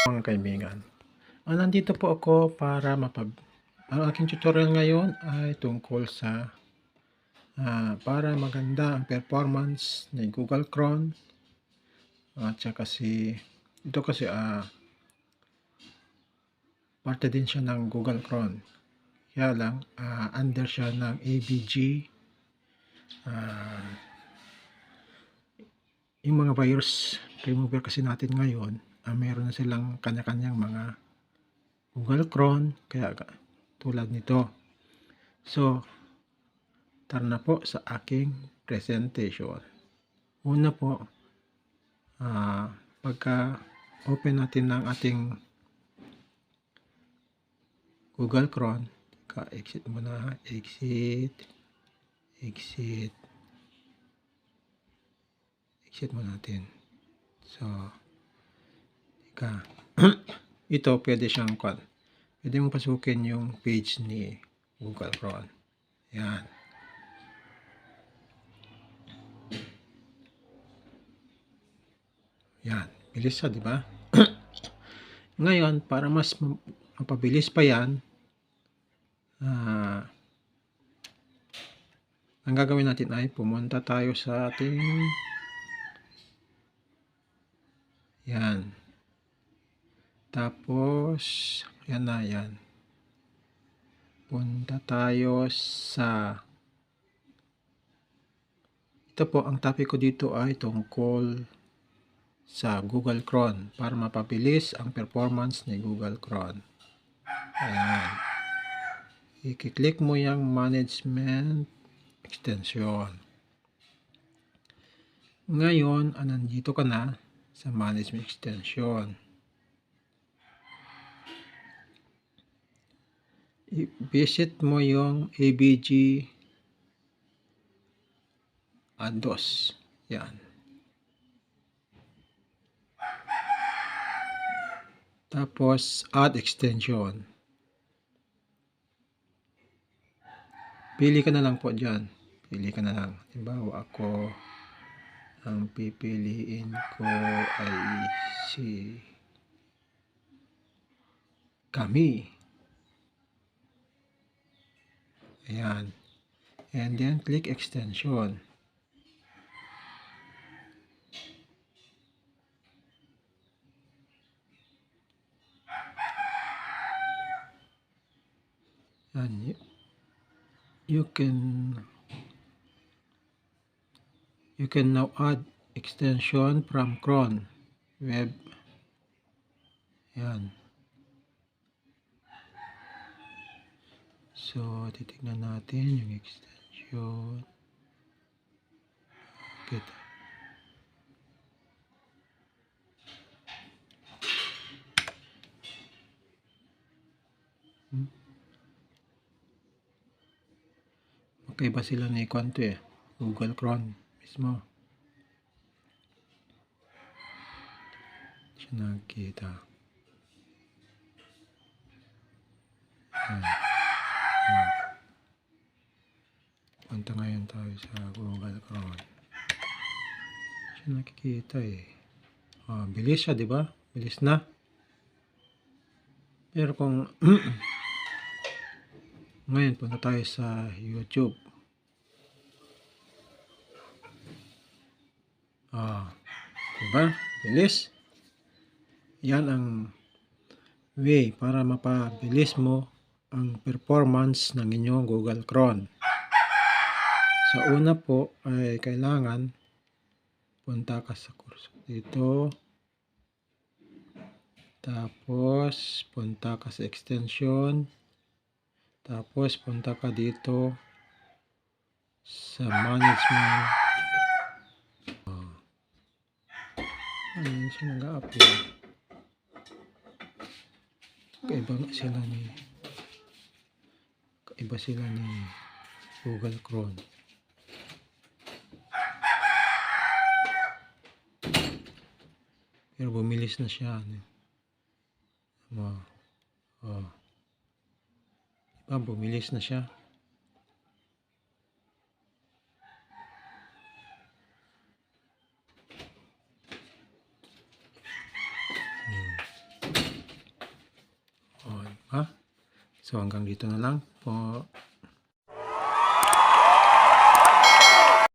Mga kaibigan, nandito po ako para ang aking tutorial ngayon ay tungkol sa para maganda ang performance ni Google Chrome at saka ito kasi parte din siya ng Google Chrome, kaya lang under siya ng AVG. Yung mga virus remover kasi natin ngayon, meron na silang kanya-kanyang mga Google Chrome, kaya tulad nito. So, tara na po sa aking presentation. Una po, pagka open natin ng ating Google Chrome, exit muna, exit muna natin. So, ito pwede siyang pwede mong pasukin yung page ni Google Chrome. Yan. Yan, bilis siya, di ba? Ngayon, para mas mapabilis pa yan, ang gagawin natin ay pumunta tayo sa ating yan. Tapos, yan na yan. Punta tayo sa ito po, ang topic ko dito ay tungkol sa Google Chrome para mapabilis ang performance ni Google Chrome. Ayan. I-click mo yung management extension. Ngayon, nandito ka na sa management extension. I-visit mo yung AVG Ados. Yan. Tapos, add extension. Pili ka na lang po dyan. Pili ka na lang. Halimbawa ako, ang pipiliin ko ay si Kami. Ayan. And then, click extension. And you can now add extension from Chrome web. Yan. So, titignan natin yung extension. Okay. Okay ba sila ni Konto Google Chrome mismo. Siya nakikita. Punta ngayon tayo sa Google Chrome. Siya nakikita bilis siya, di ba? Bilis na. Pero kung ngayon punta tayo sa YouTube. Diba? Bilis. Yan ang way para mapabilis mo ang performance ng inyong Google Chrome. Sa una po ay kailangan punta ka sa kurso dito. Tapos punta ka sa extension. Tapos punta ka dito sa management. Ayun siya nag-upload. Kaiba sila ni Google Chrome. Pero bumilis na siya. Diba, bumilis na siya. ba? So hanggang dito na lang po.